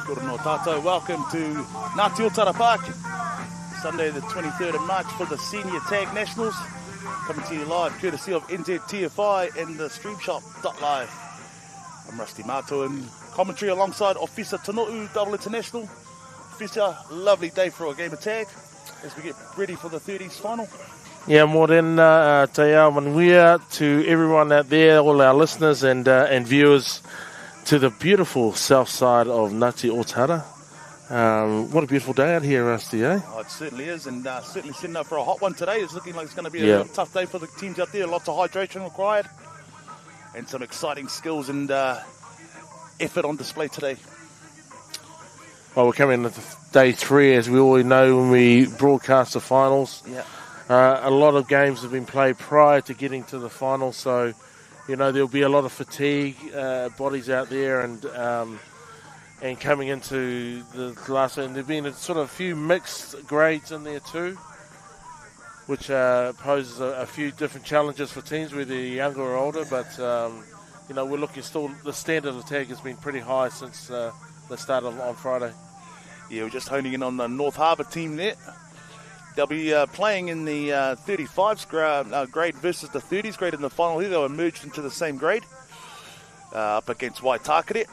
Kia ora no tātou. Welcome to Ngati Otara Park, Sunday the 23rd of March for the Senior Tag Nationals. Coming to you live, courtesy of NZTFI and the StreamShop.live. I'm Rusty Mato and commentary alongside Officer Tono'u, Double International. Officer, lovely day for a game of tag as we get ready for the 30s final. Yeah, morena te ao manuia to everyone out there, all our listeners and viewers to the beautiful south side of Ngati Otara. What a beautiful day out here, Rusty, eh? Oh, it certainly is, and certainly setting up for a hot one today. It's looking like it's going to be a tough day for the teams out there. Lots of hydration required and some exciting skills and effort on display today. Well, we're coming into day 3, as we already know when we broadcast the finals. Yeah. A lot of games have been played prior to getting to the final, so there'll be a lot of fatigue, bodies out there, and coming into the last. And there've been sort of a few mixed grades in there too, which poses a few different challenges for teams, whether they're younger or older. But we're looking still. The standard of tag has been pretty high since the start on Friday. Yeah, we're just honing in on the North Harbour team there. They'll be playing in the 35s grade versus the 30s grade in the final here. They were merged into the same grade up against Waitakere.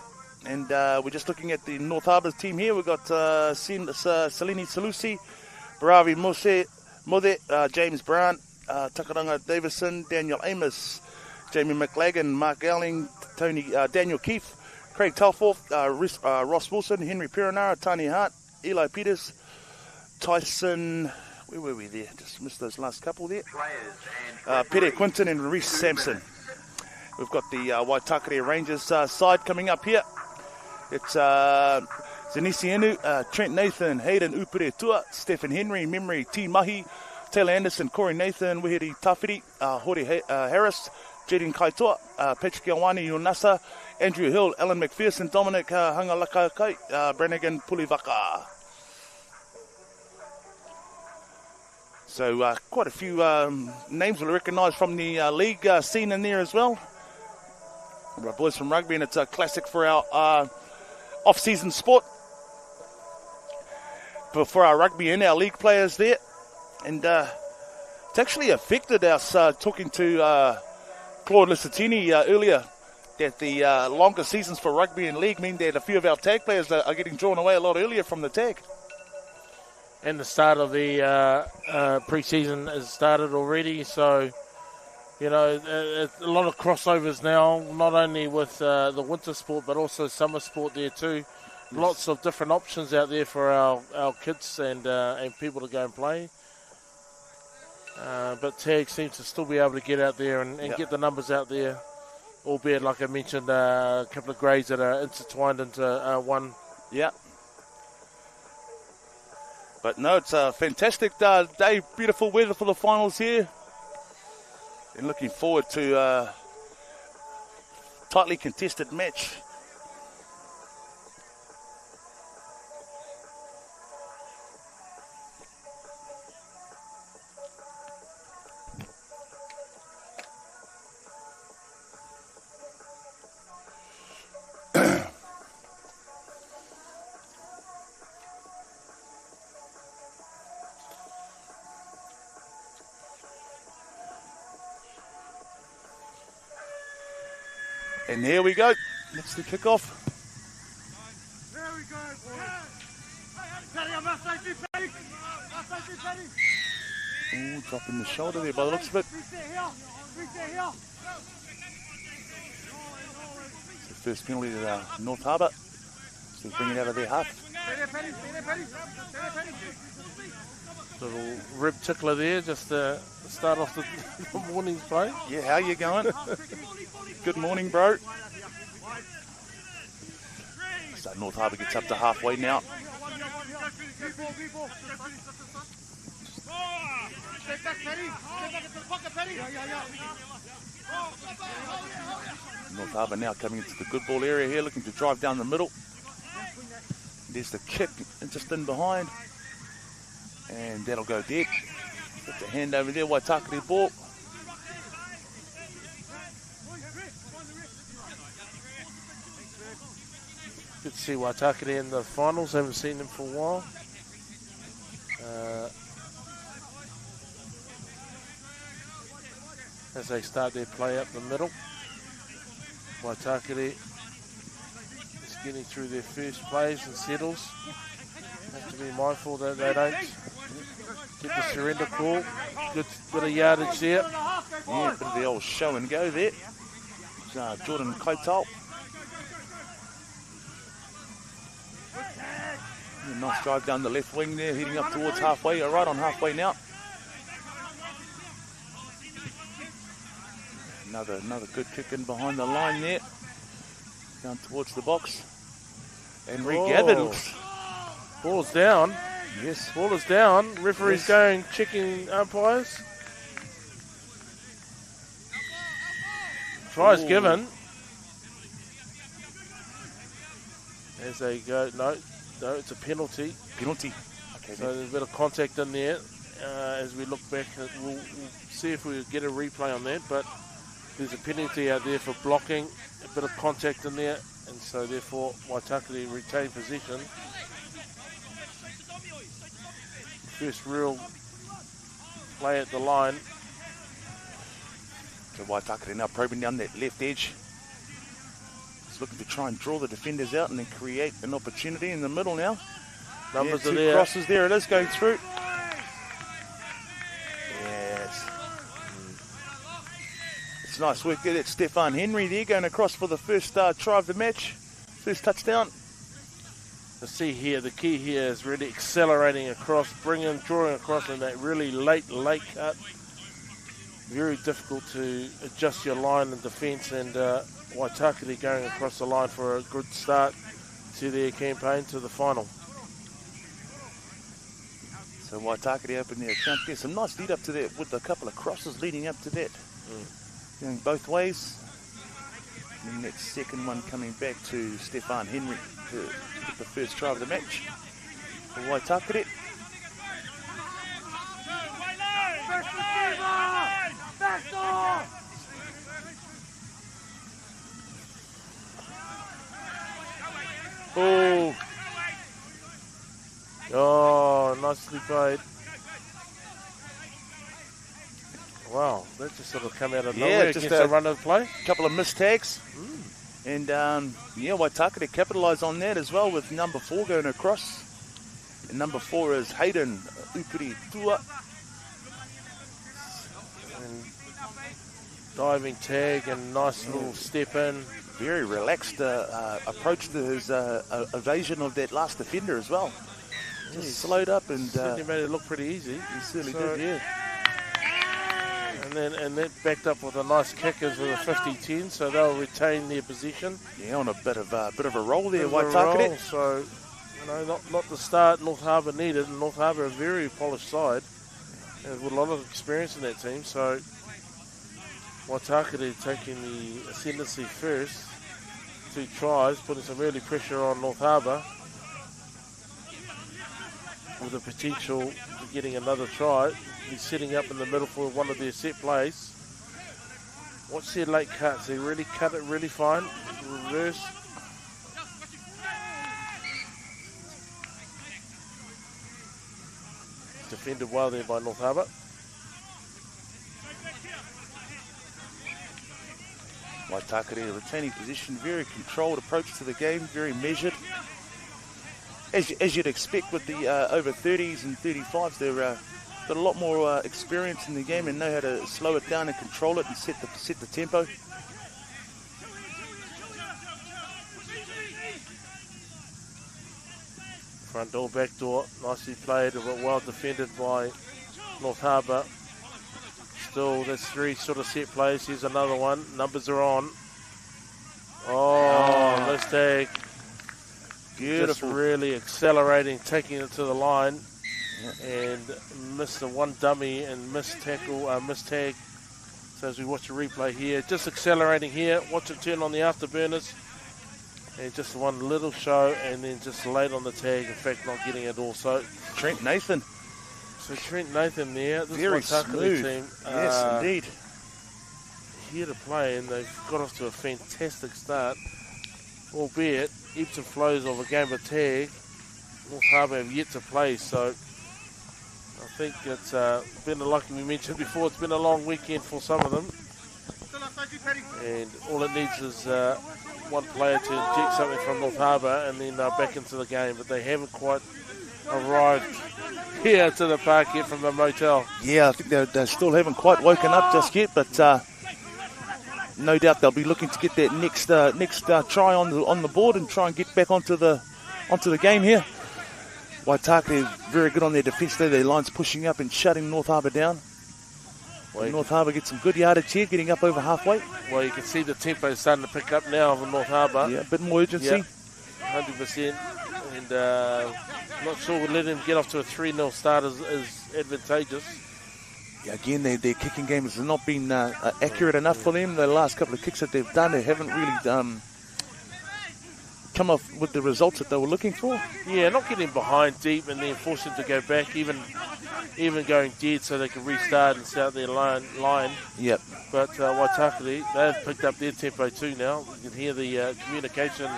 And we're just looking at the North Harbour's team here. We've got Selini Salusi, Baravi Mode, James Brown, Takaranga Davison, Daniel Amos, Jamie McLagan, Mark Elling, Daniel Keefe, Craig Telforth, Ross Wilson, Henry Perenara, Tani Hart, Eli Peters, Tyson... Where were we there? Just missed those last couple there. Pere Quinton and Reece Sampson. We've got the Waitakere Rangers side coming up here. It's Zenisi Inu, Trent Nathan, Hayden Upere Tua, Stephen Henry, Memory T. Mahi, Taylor Anderson, Corey Nathan, Wihiri Tawhiri, Hori Harris, Jaden Kaitoa, Patrick Iwani Yonasa, Andrew Hill, Alan McPherson, Dominic Hangalakakai, Brannigan Pulivaka. So quite a few names we'll recognise from the league scene in there as well. Our boys from rugby, and it's a classic for our off-season sport. But for our rugby and our league players there. And it's actually affected us talking to Claude Lissatini earlier that the longer seasons for rugby and league mean that a few of our tag players are getting drawn away a lot earlier from the tag. And the start of the pre-season has started already, so a lot of crossovers now, not only with the winter sport but also summer sport there too. Yes. Lots of different options out there for our kids and people to go and play. But tag seems to still be able to get out there and get the numbers out there, albeit, like I mentioned, a couple of grades that are intertwined into one. Yeah. But no, it's a fantastic day, beautiful weather for the finals here. And looking forward to a tightly contested match. And there we go. That's the kickoff. There we go. Ooh, dropping the shoulder there by the looks of it. It's the first penalty to North Harbour. So bring it out of their half. Little rib tickler there, just to start off the morning's play. Yeah, how you going? Good morning, bro. So North Harbour gets up to halfway now. North Harbour now coming into the good ball area here, looking to drive down the middle. There's the kick just in behind. And that'll go dead. Put the hand over there, Waitakere ball. Good to see Waitakere in the finals. Haven't seen them for a while. As they start their play up the middle. Waitakere is getting through their first plays and settles. Have to be mindful that they don't get the surrender call. Good bit of yardage there. Yeah, bit of the old show and go there. Jordan Kotal. Yeah, nice drive down the left wing there, heading up towards halfway. Right on halfway now. Another good kick in behind the line there. Down towards the box. And regathered. Ball's down. Yes. Ball is down. Referee's going, checking umpires. Tries given. As they go, no, it's a penalty. Penalty. Okay. So there's a bit of contact in there. As we look back, we'll see if we get a replay on that. But there's a penalty out there for blocking. A bit of contact in there. And so therefore, Waitakere retain position. First real play at the line. So Waitakere now probing down that left edge. He's looking to try and draw the defenders out and then create an opportunity in the middle now. Numbers are there. Two crosses there, it is going through. Yes. It's nice work there. That's Stefan Henry there going across for the first try of the match. First touchdown. To see here, the key here is really accelerating across, drawing across in that really late cut. Very difficult to adjust your line in defence, and Waitakere going across the line for a good start to their campaign to the final. So Waitakere open their account there. Some nice lead up to that with a couple of crosses leading up to that. Going both ways. And then that second one coming back to Stefan Henry to get the first try of the match for Waitakere. Oh, nicely played. Wow, that just sort of come out of nowhere just against a run of play. A couple of missed tags. And Waitakere capitalise on that as well with number 4 going across. And number 4 is Hayden Upiri Tua. And diving tag and nice little step in. Very relaxed approach to his evasion of that last defender as well. Just slowed up and certainly made it look pretty easy. He certainly did, yeah. And that backed up with a nice kick as a 50-10, so they'll retain their position. Yeah, on a bit of a roll there, Waitakere. So, not the start North Harbour needed. And North Harbour a very polished side, and with a lot of experience in that team. So, Waitakere taking the ascendancy first, 2 tries, putting some early pressure on North Harbour, with the potential of getting another try. He's setting up in the middle for one of their set plays. Watch their late cuts. They really cut it really fine. Reverse. Defended well there by North Harbour. Waitakere retaining position, very controlled approach to the game, very measured. As you'd expect with the over 30s and 35s, they're got a lot more experience in the game and know how to slow it down and control it and set the tempo. Front door, back door, nicely played, well defended by North Harbour. Still, there's 3 sort of set plays. Here's another one. Numbers are on. Oh, mistake. Beautiful. Just really accelerating, taking it to the line. And missed the one dummy and missed tackle, missed tag. So as we watch the replay here, just accelerating here, watch it turn on the afterburners. And just one little show and then just late on the tag, in fact not getting it all. So Trent Nathan. So Trent Nathan there, this very Waitakere smooth team. Yes, indeed. Here to play, and they've got off to a fantastic start, albeit ebbs and flows of a game of tag, North Harbour have yet to play, so I think it's been, like we mentioned before, it's been a long weekend for some of them, and all it needs is one player to inject something from North Harbour and then they're back into the game, but they haven't quite arrived here to the park yet from the motel. Yeah, I think they still haven't quite woken up just yet, but no doubt they'll be looking to get that next try on the board and try and get back onto the game here. Waitakere very good on their defence there. Their line's pushing up and shutting North Harbour down. Well, North Harbour gets some good yardage here, getting up over halfway. Well, you can see the tempo is starting to pick up now for North Harbour. Yeah, a bit more urgency. Yeah, 100%. And not sure we'll let him get off to a 3-0 start is advantageous. Yeah, again, their kicking game has not been accurate enough for them. The last couple of kicks that they've done, they haven't really come off with the results that they were looking for. Yeah, not getting behind deep and then force them to go back, even going dead so they can restart and start their line. Yep. But Waitakere, they've picked up their tempo too now. You can hear the communication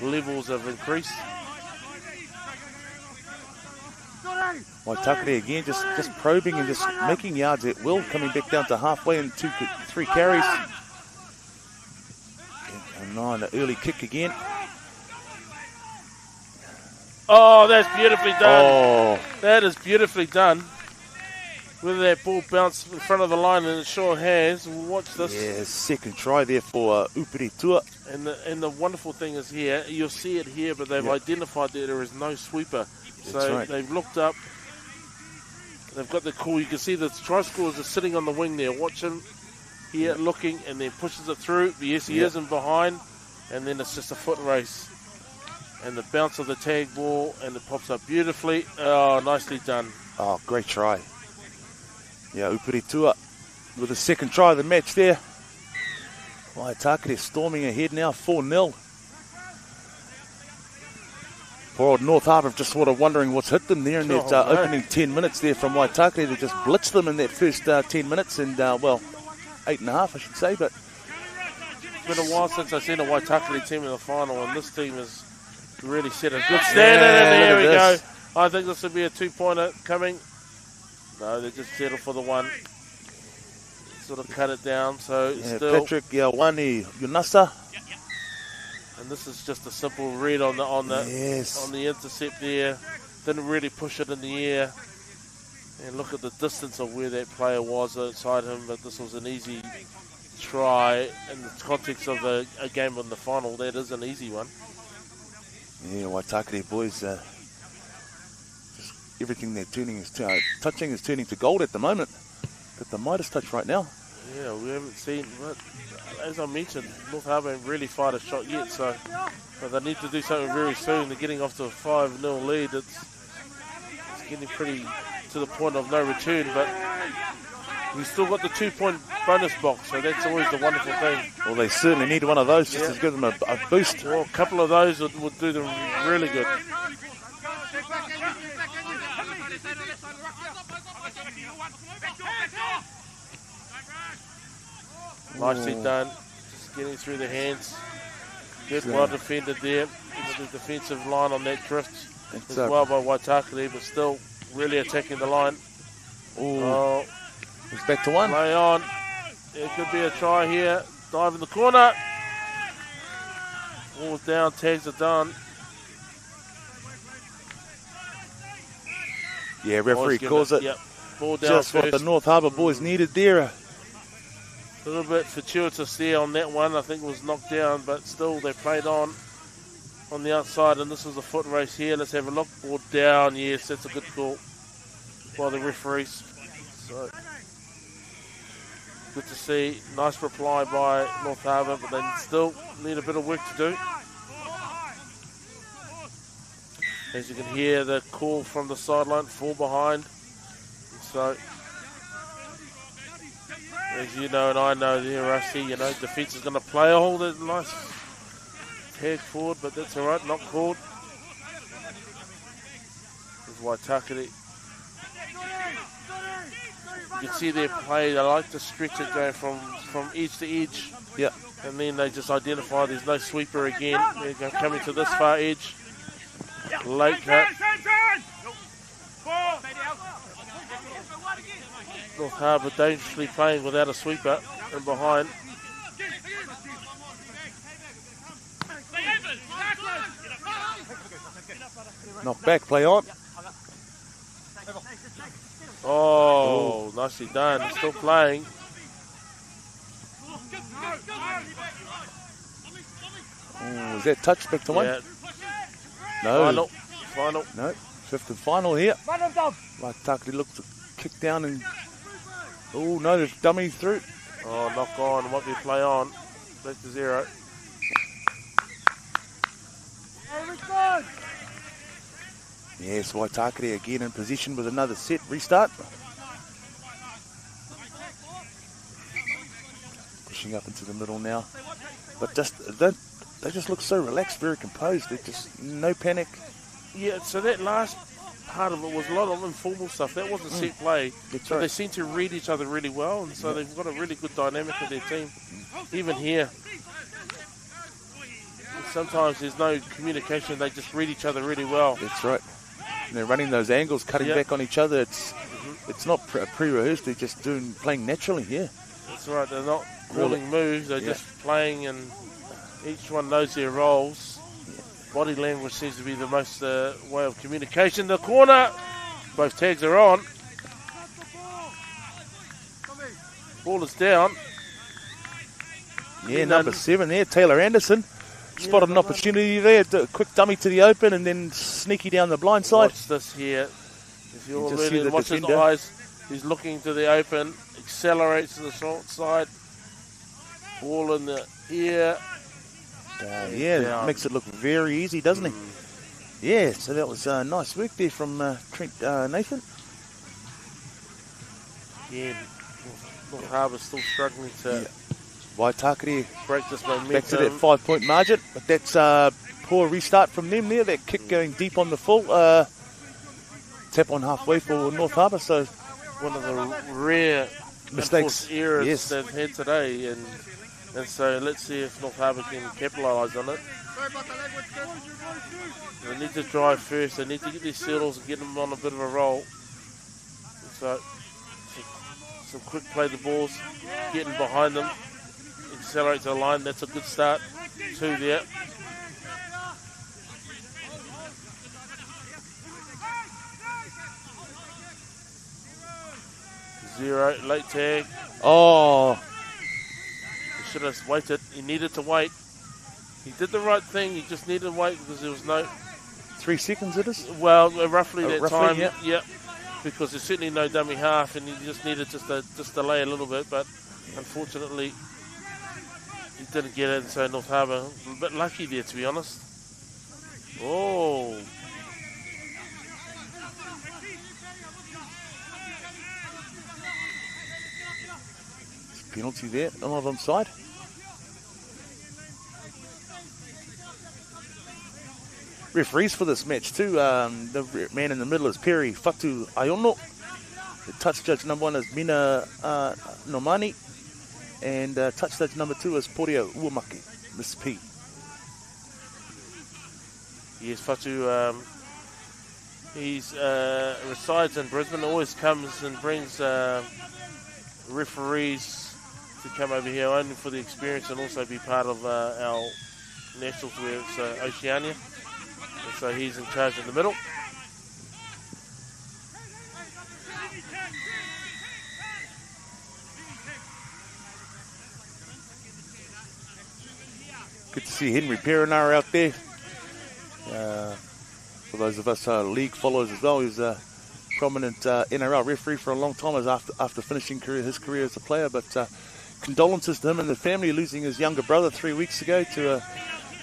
levels have increased. Waitakere again just probing and just making yards at will, coming back down to halfway in 3 carries. And 9, an early kick again. Oh, that's beautifully done. Oh. That is beautifully done. Whether that ball bounced in front of the line, and it sure has. Watch this. Yeah, second try there for Upiritua. And the wonderful thing is here, you'll see it here, but they've identified that there is no sweeper. So right. They've looked up. They've got the call. You can see the try scorers are sitting on the wing there. Watch him here looking, and then pushes it through. Yes, he isn't behind. And then it's just a foot race. And the bounce of the tag ball, and it pops up beautifully. Oh, nicely done. Oh, great try. Yeah, Upiritua with the second try of the match there. Waitakere storming ahead now, 4-0. Poor old North Harbour just sort of wondering what's hit them there in that opening 10 minutes there from Waitakere. They just blitzed them in that first 10 minutes and, 8.5 I should say. But it's been a while since I've seen a Waitakere team in the final, and this team has really set a good standard, and there we go. I think this will be a 2-pointer coming. No, they just settled for the one. Sort of cut it down, so still. Patrick Yawani Yunasa. And this is just a simple read on the intercept there. Didn't really push it in the air. And look at the distance of where that player was outside him, but this was an easy try in the context of a game in the final. That is an easy one. Yeah, Waitakere boys, just everything they're touching is turning to gold at the moment. Got the Midas touch right now. Yeah, we haven't seen, but as I mentioned, North Harbour haven't really fired a shot yet, but they need to do something very soon. They're getting off to a 5-0 lead. It's getting pretty to the point of no return, but we've still got the 2-point bonus box, so that's always the wonderful thing. Well, they certainly need one of those just to give them a boost. Well, a couple of those would do them really good. Nicely done. Just getting through the hands. Good, well defended there. The defensive line on that drift as well by Waitakere, but still really attacking the line. Oh, it's back to one. Play on. There could be a try here. Dive in the corner. Ball's down, tags are done. Yeah, referee calls it. Yep. Ball down just first. what the North Harbour boys needed there. A little bit fortuitous there on that one. I think it was knocked down, but still they played on the outside, and this is a foot race here. Let's have a look. Ball down. Yes, that's a good call by the referees. So good to see. Nice reply by North Harbour, but they still need a bit of work to do. As you can hear the call from the sideline, 4 behind. So, as you know and I know there, Rusty, defence is going to play a hold of nice tag forward, but that's all right, not called. There's Waitakere. You can see their play, they like to stretch it going from edge to edge. Yep. And then they just identify there's no sweeper again. They're coming to this far edge. Late cut. North Harbour dangerously playing without a sweeper and behind. Knock back, play on. Oh, nicely done. Still playing. Oh, is that touch back to one? Yeah. No. Final. No. Fifth and final here. Waitakere looks to kick down and... Oh, no, there's dummy through. Oh, knock on. Might be play on. Back to 0. Yes, Waitakere again in position with another set. Restart. Pushing up into the middle now. But they just look so relaxed, very composed. They're just no panic. Yeah, so that last part of it was a lot of informal stuff. That wasn't set play. That's right. right. They seem to read each other really well, and so they've got a really good dynamic with their team. Even here, sometimes there's no communication. They just read each other really well. That's right. And they're running those angles, cutting back on each other. It's not pre-rehearsed. They're just playing naturally here. That's right. They're not calling moves. They're just playing, and each one knows their roles. Body language seems to be the most way of communication. The corner. Both tags are on. Ball is down. Yeah, number 7 there, Taylor Anderson. Spotted an opportunity there. A quick dummy to the open and then sneaky down the blind side. Watch this here. If you're You just see learning, the watch his defender. eyes. He's looking to the open. Accelerates to the short side. Ball in the ear. Yeah, makes it look very easy, doesn't he? Yeah, so that was nice work there from Trent Nathan. Again, North Harbour still struggling to Waitakere break this momentum. back to that 5-point margin, but that's a poor restart from them there. That kick going deep on the full. Tap on halfway for North Harbour, so one of the rare mistakes errors they've had today, and so let's see if North Harbour can capitalise on it. They need to drive first. They need to get these settles and get them on a bit of a roll. So some quick play the balls, getting behind them, accelerate to the line. That's a good start. 2 there. Zero, late tag. Oh, He should have waited. He needed to wait. He did the right thing. He just needed to wait because there was no... 3 seconds it is? Well, roughly that roughly, time. Yeah. Because there's certainly no dummy half, and he just needed just to delay a little bit. But unfortunately, he didn't get it. So North Harbour, a bit lucky there, to be honest. Oh. Penalty there, not onside. Referees for this match too. The man in the middle is Perry Fatu Aiono. The touch judge number 1 is Mina Nomani. And touch judge number 2 is Poria Uamaki, Miss P. Yes, Fatu, he resides in Brisbane, always comes and brings referees to come over here only for the experience and also be part of our nationals where it's Oceania. And so he's in charge in the middle. Good to see Henry Perinar out there. For those of us league followers as well, he's a prominent NRL referee for a long time after finishing his career as a player. But condolences to him and the family, losing his younger brother 3 weeks ago to a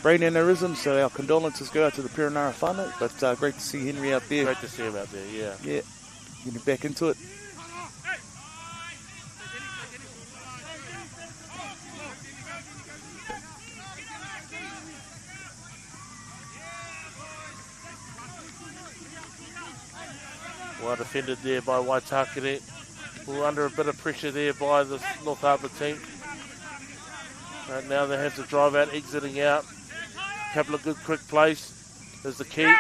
brain aneurysm. So our condolences go out to the Perinar whānau. But great to see Henry out there. Great to see him out there, yeah. Yeah, getting back into it. Well defended there by Waitakere. We're under a bit of pressure there by the North Harbour team. Now they have to drive out, exiting out. A couple of good quick plays is the key.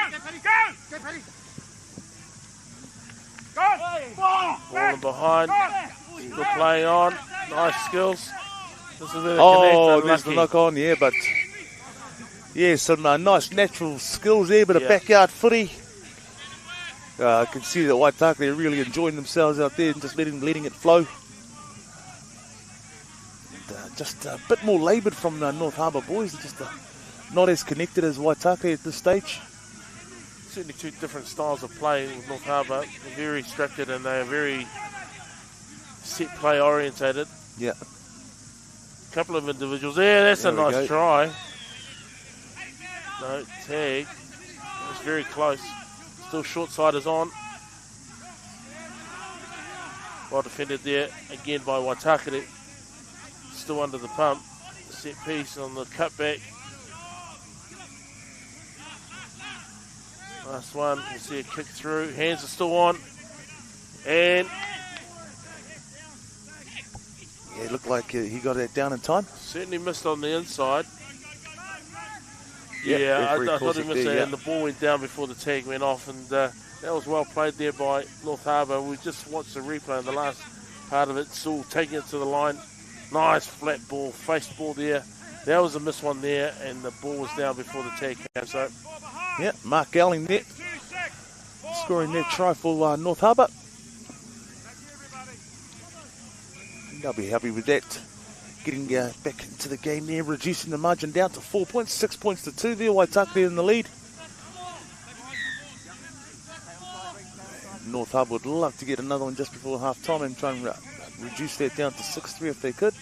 Ball in behind. Still playing on. Nice skills. This is where the connect. There's the knock on, yeah, but some nice natural skills there, but a backyard footy. I can see that Waitakere are really enjoying themselves out there and just letting it flow. And, just a bit more laboured from the North Harbour boys, just not as connected as Waitakere at this stage. Certainly two different styles of play with North Harbour. They're very structured and they are very set play orientated. Yeah. Couple of individuals there. That's a nice try. No tag. It's very close. Still short side is on. Well defended there again by Waitakere. Still under the pump. Set piece on the cutback. Last one. We'll see a kick through. Hands are still on. And it looked like he got that down in time. Certainly missed on the inside. Yeah, I thought he missed it, and the ball went down before the tag went off, and that was well played there by North Harbour. We just watched the replay in the last part of it. Saul taking it to the line. Nice flat ball, face ball there. That was a missed one there, and the ball was down before the tag came. So, Mark Gowling there, scoring that try for North Harbour. They'll be happy with that. Getting back into the game there, reducing the margin down to 4 points, 6 points to 2 there. Waitakere in the lead. North Harbour would love to get another one just before half time and try and reduce that down to 6-3 if they could.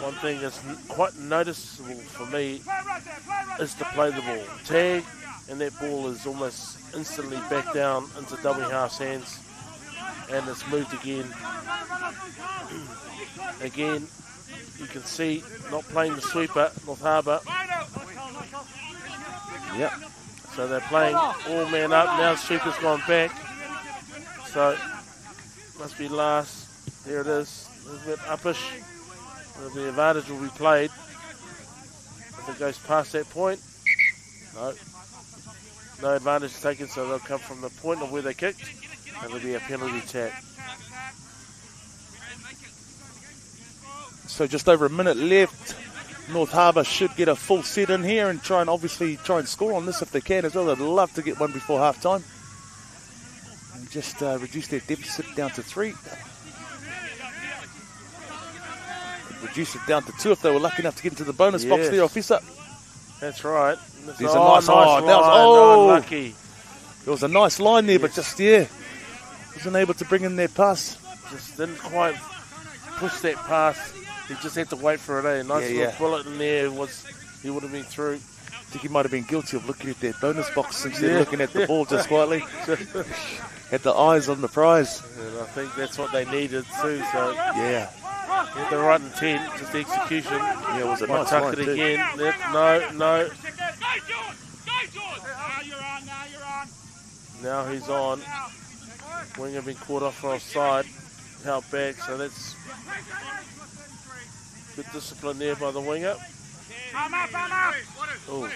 one thing that's quite noticeable for me is to play the ball. Tag, and that ball is almost instantly back down into dummy half's hands, and it's moved again. Again, you can see not playing the sweeper, North Harbour. Yep. So they're playing all man up. Now the sweeper's gone back. So must be last. There it is. A little bit uppish. The advantage will be played. If it goes past that point, no advantage taken, so they'll come from the point of where they kicked, and it'll be a penalty tag. So just over a minute left. North Harbour should get a full set in here and try and score on this if they can as well. They'd love to get one before half time. And just reduce their deficit down to 3. Reduce it down to 2 if they were lucky enough to get into the bonus box there, Officer. That's right. There's a nice line. Unlucky. There was a nice line there, but just, wasn't able to bring in their pass. Just didn't quite push that pass. He just had to wait for it, Nice little bullet in there. He would have been through. I think he might have been guilty of looking at their bonus box instead of looking at the ball just quietly. Had the eyes on the prize. And I think that's what they needed too, so... Yeah. Had the right intent, just the execution. Yeah, it was a nice tuck line it too. again. No. Now he's on. Winger been caught off for offside. Held back, so that's good discipline there by the winger. Oh.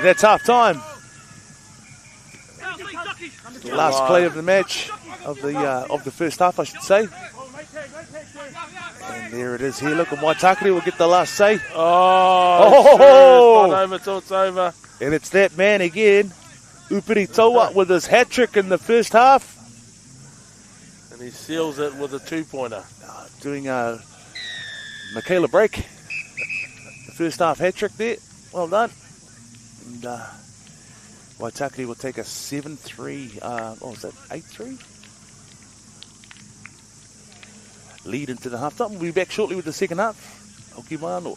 That's half time. Last play of the match, of the first half, I should say. And there it is here. Look, and Waitakere will get the last say. Oh! It's not over till it's over. And it's that man again, Upiri Toa, with his hat-trick in the first half. And he seals it with a 2-pointer. Doing a Michaela break. The first half hat-trick there. Well done. And Waitakere will take a 7-3, what was that, 8-3? Lead into the half time. We'll be back shortly with the second half. Hoki mai anō.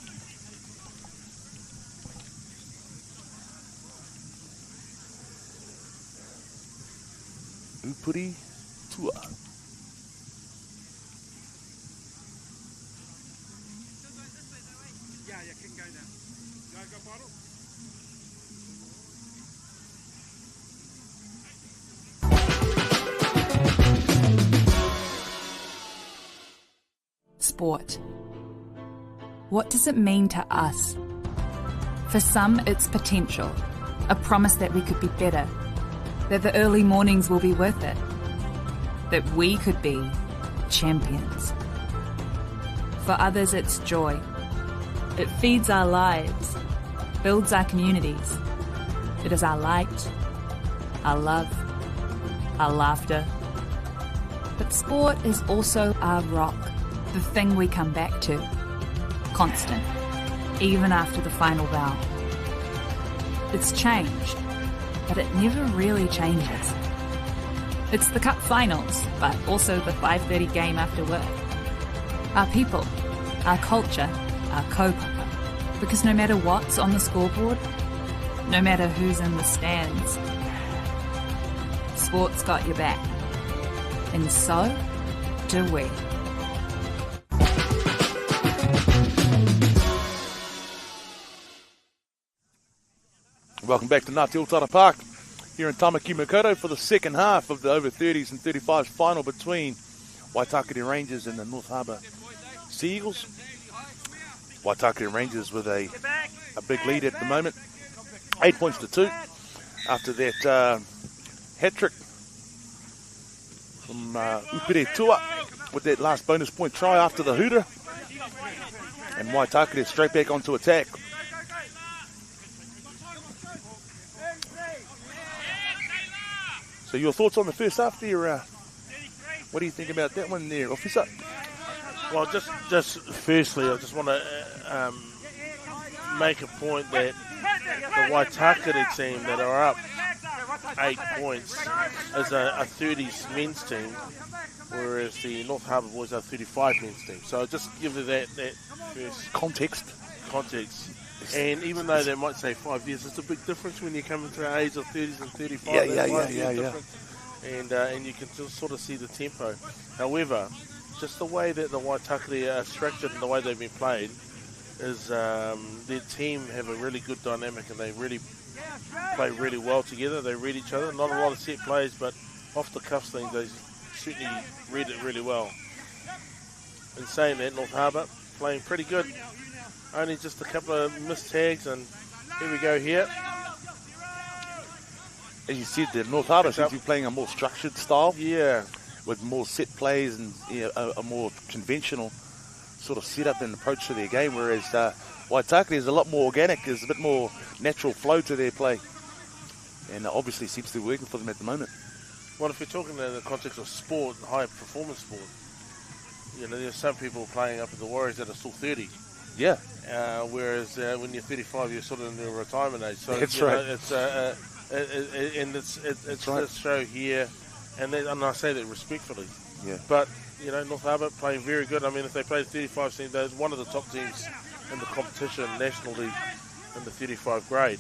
Upuri Tua. Sport. What does it mean to us? For some, it's potential, a promise that we could be better, that the early mornings will be worth it, that we could be champions. For others, it's joy. It feeds our lives, builds our communities. It is our light, our love, our laughter. But sport is also our rock, the thing we come back to, constant, even after the final bell. It's changed, but it never really changes. It's the cup finals, but also the 5:30 game after work. Our people, our culture, our kaupapa. Because no matter what's on the scoreboard, no matter who's in the stands, sport's got your back. And so do we. Welcome back to Ngati Otara Park here in Tamaki Makaurau for the second half of the over 30s and 35s final between Waitakere Rangers and the North Harbour Sea Eagles. Waitakere Rangers with a big lead at the moment, 8 points to 2 after that hat-trick from Upere Tua with that last bonus point try after the hooter. And Waitakere straight back onto attack. So your thoughts on the first half there? What do you think about that one there, officer? Well, just firstly, I just want to make a point that the Waitakere team that are up 8 points is a 30s men's team, whereas the North Harbour boys are 35 men's team. So just give you that first context. And even though they might say 5 years, it's a big difference when you come into the age of 30s and 35. Yeah. And you can just sort of see the tempo. However, just the way that the Waitakere are structured and the way they've been played is their team have a really good dynamic and they really play really well together. They read each other. Not a lot of set plays, but off the cuff things, they certainly read it really well. In saying that, North Harbour playing pretty good. Only just a couple of missed tags, and here we go here. As you said, the North Harbour seems to be playing a more structured style. Yeah. With more set plays and a more conventional sort of setup and approach to their game, whereas Waitakere is a lot more organic, there's a bit more natural flow to their play. And obviously seems to be working for them at the moment. Well, if you're talking in the context of sport, high performance sport, you know, there's some people playing up at the Warriors that are still 30. Yeah. Whereas when you're 35, you're sort of in your retirement age. So that's right. It's right. This show here, and I say that respectfully. Yeah. But you know, North Harbour playing very good. I mean, if they play 35 team, they're one of the top teams in the competition nationally in the 35 grade.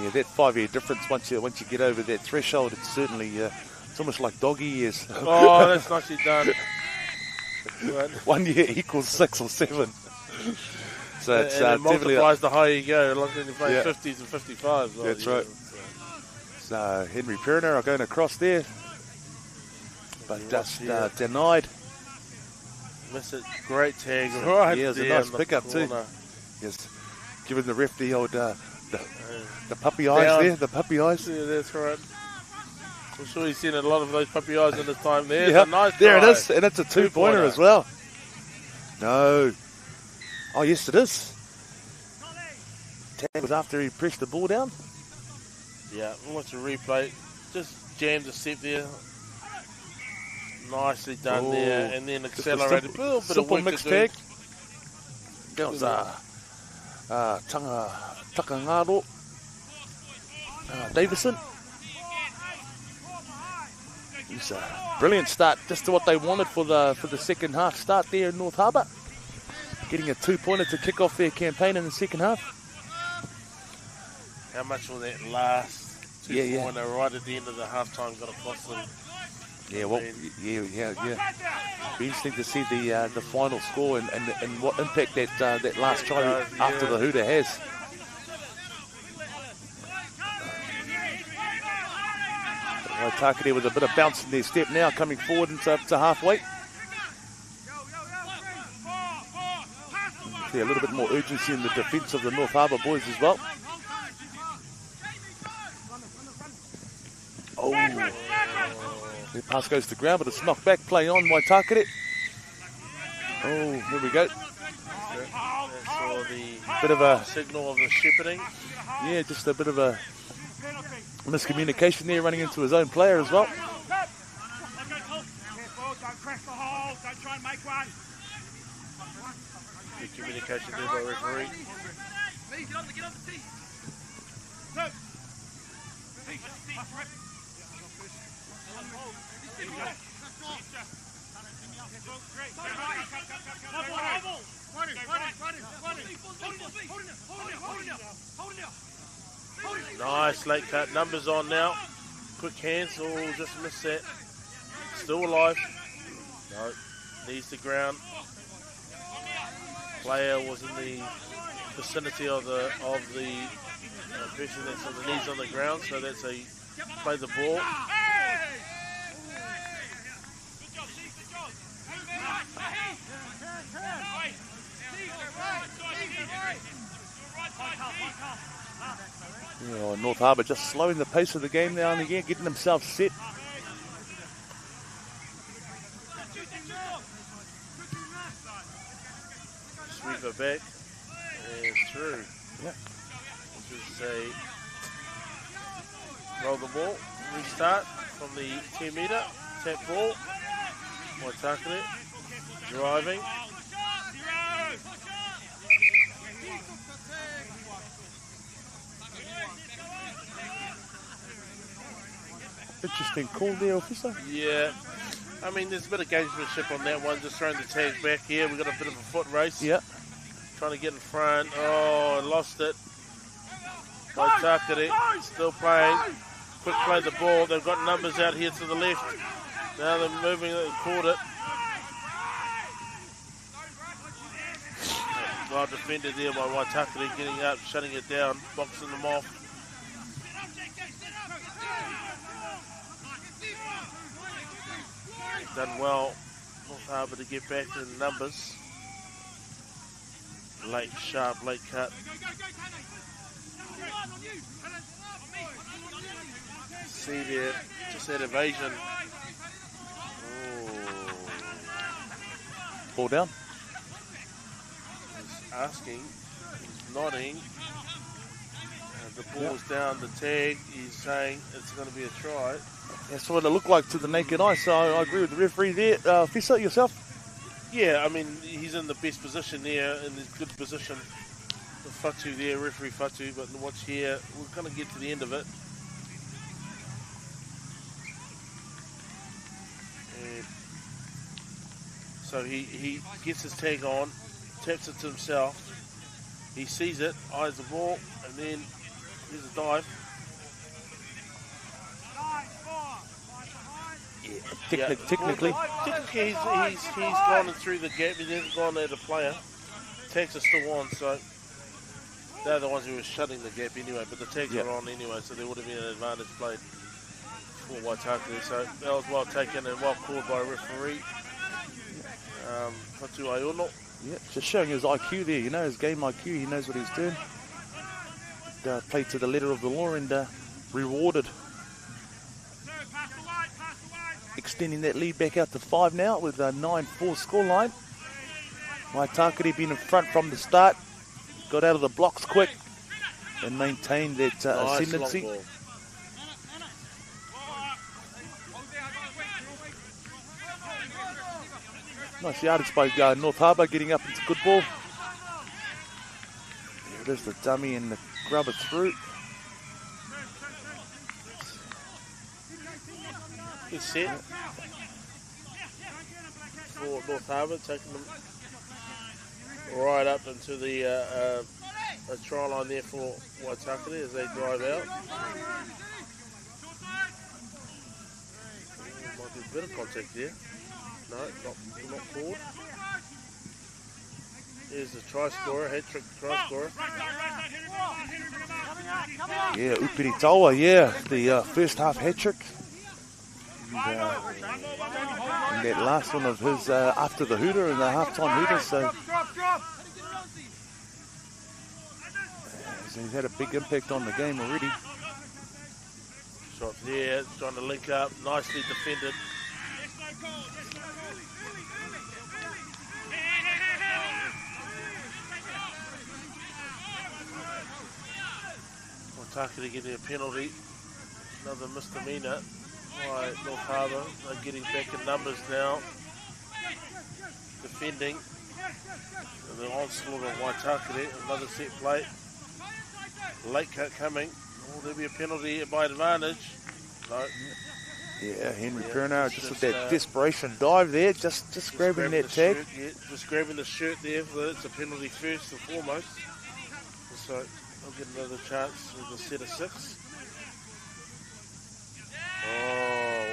Yeah, that 5-year difference once you get over that threshold, it's certainly it's almost like doggy years. Oh, that's nicely done. 1 year equals 6 or 7. So it's and it multiplies the higher you go, like when you play 50s and 55s. Oh, that's right. So Henry Perriner are going across there, but just denied. Miss it. Great tag. Right. Yeah, it was a nice pickup too. Yes, giving the ref the old the puppy eyes there. The puppy eyes. Yeah, that's right. I'm sure he's seen a lot of those puppy eyes in his time there. Yeah, a nice there try. It is, and it's a two-pointer as well. No. Oh, yes, it is. Tag was after he pressed the ball down. Yeah, watch the replay. Just jammed the step there. Nicely done there, and then accelerated. A little bit of work mixed to tag. do. That was Takangaro Davison. It's a brilliant start, just to what they wanted for the second half start there in North Harbour. Getting a 2-pointer to kick off their campaign in the second half. How much will that last? 2-pointer right at the end of the half time got to cost them Yeah, well, yeah. Be interesting to see the final score and what impact that last try after the hooter has. Waitakere with a bit of bounce in their step now, coming forward into halfway. See a little bit more urgency in the defence of the North Harbour boys as well. Oh, the pass goes to ground, but it's knocked back. Play on, Waitakere. Oh, here we go. Saw the Bit of a signal of the shepherding. Yeah, just a bit of a miscommunication there, running into his own player as well. Good communication there by referee. Nice late cut. Numbers on now. Quick hands. Oh, just missed that. Still alive. No. Knees to ground. Player was in the vicinity of the person that's on the knees on the ground. So that's a play the ball. Yeah, North Harbour just slowing the pace of the game now and again, getting themselves set. Sweeper back and through. Yep. This is a roll the ball, restart from the 10 metre, tap ball. Waitakere driving. Interesting call there, officer. Yeah. I mean, there's a bit of gamesmanship on that one, just throwing the tags back here. We've got a bit of a foot race. Yep. Trying to get in front. Oh, lost it. Waitakere still playing. Quick play the ball. They've got numbers out here to the left. Now they're moving, they caught it. Well defended there by Waitakere, getting up, shutting it down, boxing them off. Done well, North Harbour to get back in numbers. Late, sharp, late cut. See there, just that evasion. Oh. Ball down. He's asking, he's nodding. The ball's down, the tag, he's saying it's going to be a try. That's what it looked like to the naked eye, so I agree with the referee there. Fissa, yourself? Yeah, I mean, he's in the best position there, in the good position. The Fatu there, referee Fatu, but watch here, we're going to get to the end of it. And so he gets his tag on, taps it to himself. He sees it, eyes the ball, and then there's a dive. Technically, he's gone in through the gap. He hasn't gone at a player. Tags are still on, so they're the ones who were shutting the gap anyway. But the tags are on anyway, so there would have been an advantage played for Waitakere. So that was well taken and well called by a referee. Fatu Aiono. Yeah, just showing his IQ there. You know, his game IQ. He knows what he's doing. Played to the letter of the law and rewarded. Extending that lead back out to 5 now with a 9-4 scoreline. Waitakere been in front from the start. Got out of the blocks quick and maintained that ascendancy. Nice yardage by North Harbour, getting up into good ball. There it is, the dummy and the grubber through. Good set for North Harbour, taking them right up into the try line there for Waitakere as they drive out. Might There's a bit of contact there. No, not forward. There's the try scorer, hat-trick try scorer. Yeah, Upiritawa, yeah, the first half hat-trick. And that last one of his after the hooter and the half-time hooter, so he's had a big impact on the game already. Shot there, trying to link up, nicely defended. Waitakere getting a penalty, another misdemeanor by North Harbour. They're getting back in numbers now, defending. And the onslaught of Waitakere, another set play. Late cut coming. Oh, there'll be a penalty by advantage. No. Yeah, Henry Pernow just with that desperation dive there, just grabbing that tag. Shirt, yeah, just grabbing the shirt there, so it's a penalty first and foremost. So I'll get another chance with the set of 6. Oh,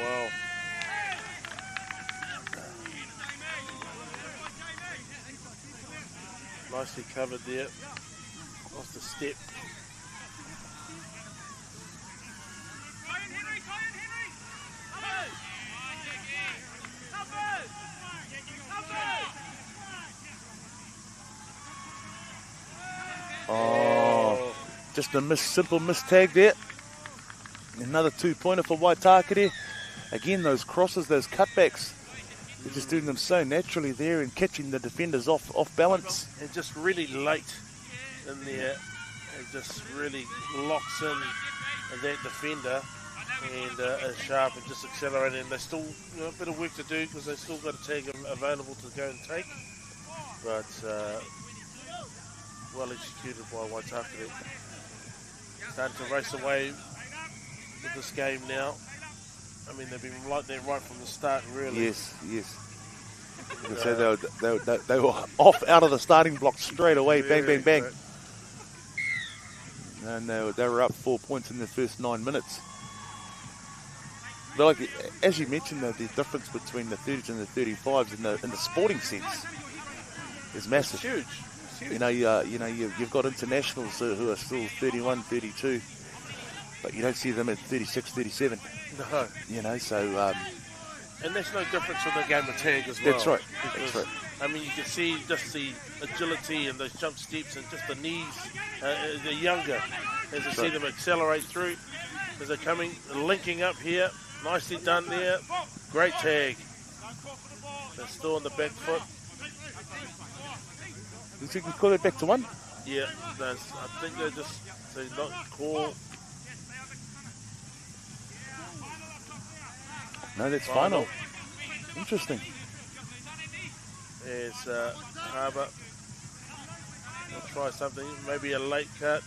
wow. Nicely covered there. Lost the step. Oh, just a simple mistag there. Another 2-pointer for Waitakere. Again, those crosses, those cutbacks, they're just doing them so naturally there and catching the defenders off balance. And just really late in there. It just really locks in that defender and is sharp and just accelerating. And they still a bit of work to do because they've still got a tag available to go and take. But well executed by Waitakere. Starting to race away with this game now. I mean, they've been like that right from the start, really. Yes. So they were off out of the starting block straight away, bang, bang, bang. And they were up 4 points in the first 9 minutes. But like, as you mentioned, though, the difference between the 30s and the 35s in the sporting sense is massive. It's huge. You know, you've got internationals who are still 31, 32, but you don't see them at 36, 37. No. You know, so... and that's no difference from the game of tag as well. That's right. Because, That's right. I mean, you can see just the agility and those jump steps and just the knees. They're younger. As I see them accelerate through as they're coming, linking up here. Nicely done there. Great tag. They're still on the back foot. Do you think we call it back to 1? Yeah, I think they're not call. No, that's final. Interesting. There's Harbour. We'll try something. Maybe a late cut.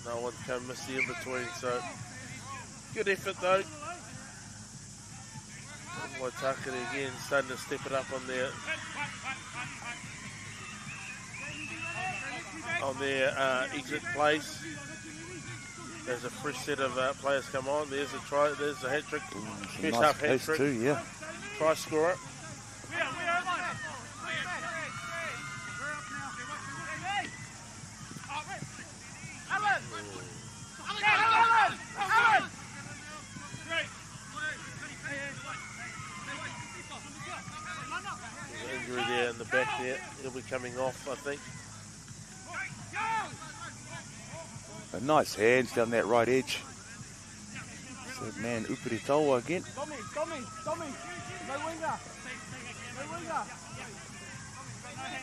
No one can miss the in-between, so good effort though. Waitakere again starting to step it up on their exit plays. There's a fresh set of players come on. There's a try. There's a hat trick. First Nice half hat pace trick. too, yeah. Try scorer. Injury there in the back there. He'll be coming off, I think. Nice hands down that right edge. So, man, Upiritawa again. Tommy, no winger.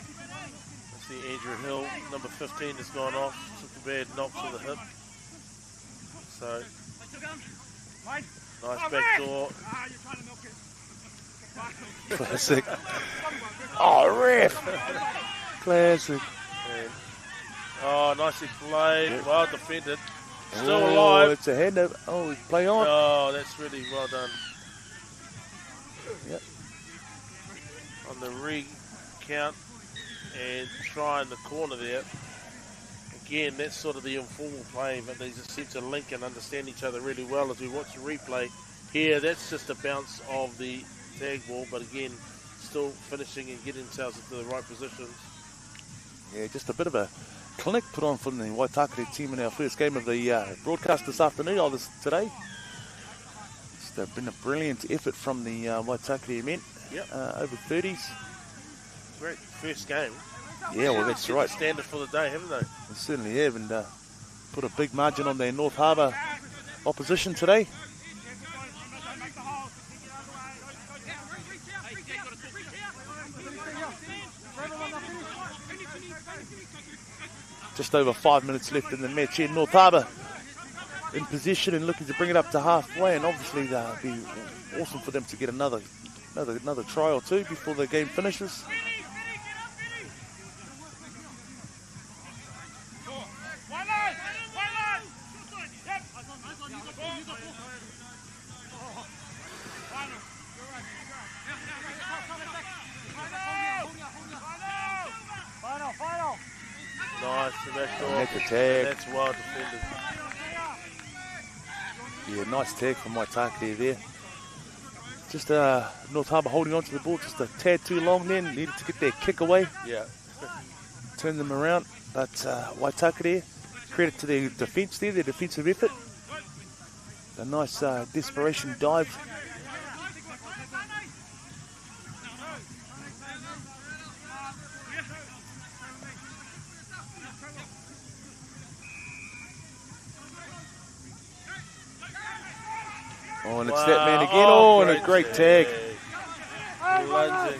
I see Andrew Hill, number 15, has gone off. Took a bad knock to the hip. So, nice back door. Classic. Oh, ref. Classic. And, oh, nicely played. Yep. Well defended. Still alive. It's a hand over. Oh, play on. Oh, that's really well done. Yep. On the recount and try in the corner there. Again, that's sort of the informal play, but they just seem to link and understand each other really well as we watch the replay. Here, that's just a bounce of the tag ball, but again, still finishing and getting themselves into the right positions. Yeah, just a bit of a clinic put on from the Waitakere team in our first game of the broadcast this afternoon, today. It's been a brilliant effort from the Waitakere men. Yep. Over 30s. Great first game. Yeah, well, that's Set right. the standard for the day, haven't they? They certainly have, and put a big margin on their North Harbour opposition today. Just over 5 minutes left in the match here. North Harbour in position and looking to bring it up to halfway, and obviously it'd be awesome for them to get another try or two before the game finishes. Nice, the back door. That's a tag. That's well defended. Yeah, nice tag from Waitakere there. Just North Harbour holding on to the ball just a tad too long then. Needed to get their kick away. Yeah. Turn them around. But Waitakere, credit to their defence there, their defensive effort. A nice desperation dive. Oh, and it's that man again. Oh, and a great tag. Lunging.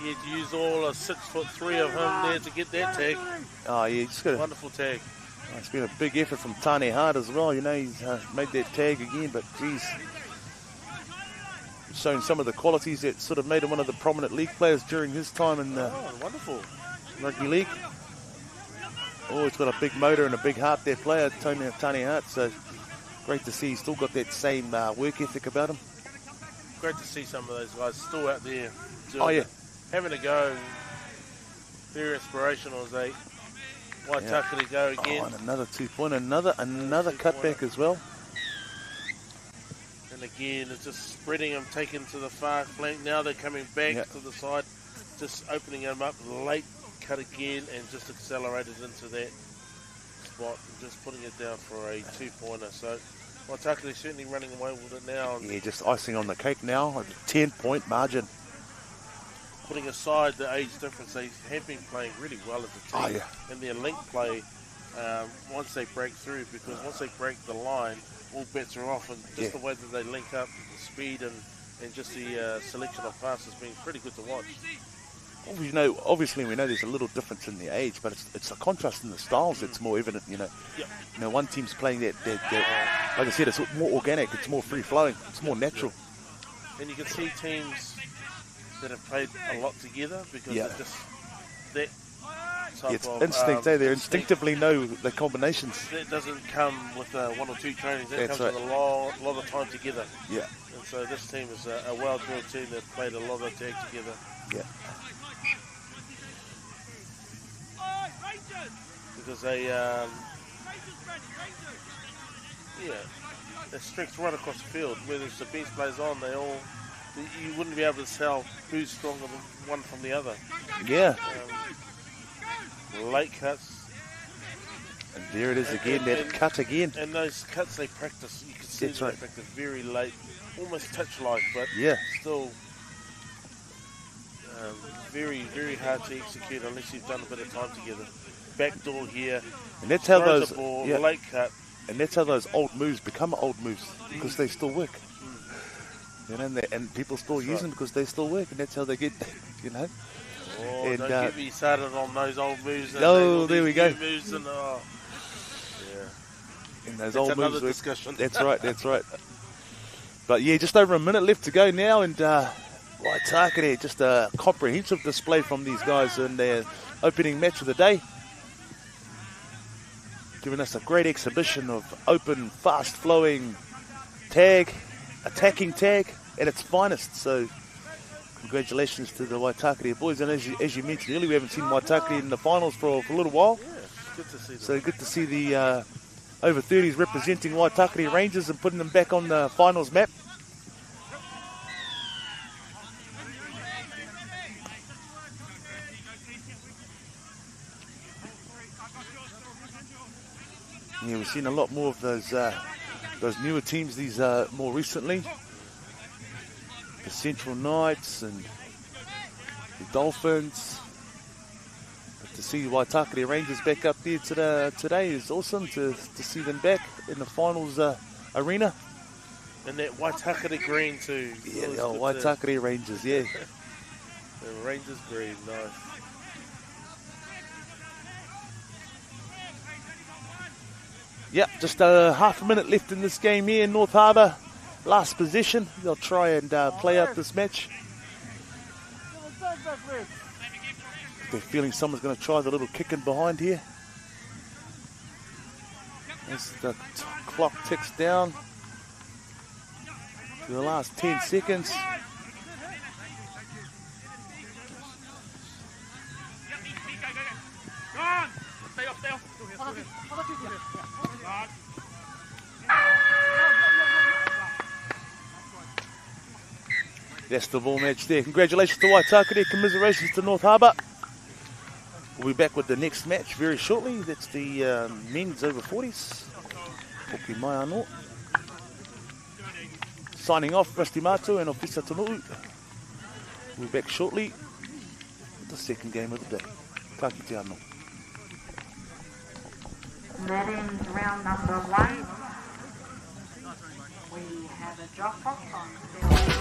He had to use all 6'3" of him there to get that tag. Oh, yeah, just got a Wonderful tag. it's been a big effort from Tane Hart as well. You know, he's made that tag again, but geez, showing some of the qualities that sort of made him one of the prominent league players during his time in the Wonderful. rugby league. Oh, he's got a big motor and a big heart there, player Tane Hart. So great to see he's still got that same work ethic about him. Great to see some of those guys still out there. Oh, yeah. Having a go. Very inspirational as they Waitakere go again. Oh, and another 2-point, another cutback as well. And again, it's just spreading them, taking to the far flank. Now they're coming back to the side, just opening them up. Late cut again and just accelerated into that spot and just putting it down for a 2-pointer. So Waitakere certainly running away with it now. Yeah, just icing on the cake now. A 10-point margin. Putting aside the age difference, they have been playing really well as a team. Oh, yeah. And their link play, once they break through, because once they break the line, all bets are off. And just the way that they link up, the speed and just the selection of passes has been pretty good to watch. Well, you know, obviously we know there's a little difference in the age, but it's a contrast in the styles that's more evident, you know. Yep. You know, one team's playing that, like I said, it's more organic, it's more free-flowing, it's more natural. And you can see teams that have played a lot together because it's just that type It's of instinct, they instinctively know the combinations. That doesn't come with 1 or 2 trainings, that That's comes right. with a lot of time together. Yeah. And so this team is a well-drilled team that played a lot of tag together. Yeah. Because they, they stretch right across the field. Whether it's the bench players on, you wouldn't be able to tell who's stronger than one from the other. Yeah. Late cuts. And there it is again, that cut again. And those cuts they practice, you can see That's they right. practice very late, almost touch-like, but still very, very hard to execute unless you've done a bit of time together. Backdoor here, And that's how throws those the ball, late cut. And that's how those old moves become old moves, because they still work. You know, and people still use them because they still work, and that's how they get, you know. Oh, and, don't get me started on those old moves. Oh, there we go. Moves and, and those that's old another moves work. discussion. That's right, that's right. But yeah, just over a minute left to go now, and Waitakere, just a comprehensive display from these guys in their opening match of the day. Giving us a great exhibition of open, fast-flowing tag, attacking tag at its finest. So congratulations to the Waitakere boys. And as you mentioned earlier, we haven't seen Waitakere in the finals for a little while. Yeah, it's good to see them. So good to see the over 30s representing Waitakere Rangers and putting them back on the finals map. Yeah, we've seen a lot more of those newer teams these more recently. The Central Knights and the Dolphins. But to see Waitakere Rangers back up there today is awesome. To see them back in the finals arena. And that Waitakere green too. Yeah, the old Waitakere Rangers, yeah. The Rangers green, nice. Yep, just half a minute left in this game here in North Harbour. Last possession. They'll try and play out this match. They're feeling someone's going to try the little kick in behind here. As the clock ticks down to the last 10 seconds. That's the ball match there. Congratulations to Waitakere, commiserations to North Harbour. We'll be back with the next match very shortly. That's the men's over 40s. Hoki mai anō. Signing off, Rusty Matu and Ofisa Tonu'u. We'll be back shortly with the second game of the day. Ka kite anō. That ends round number 1. We have a drop-off on field.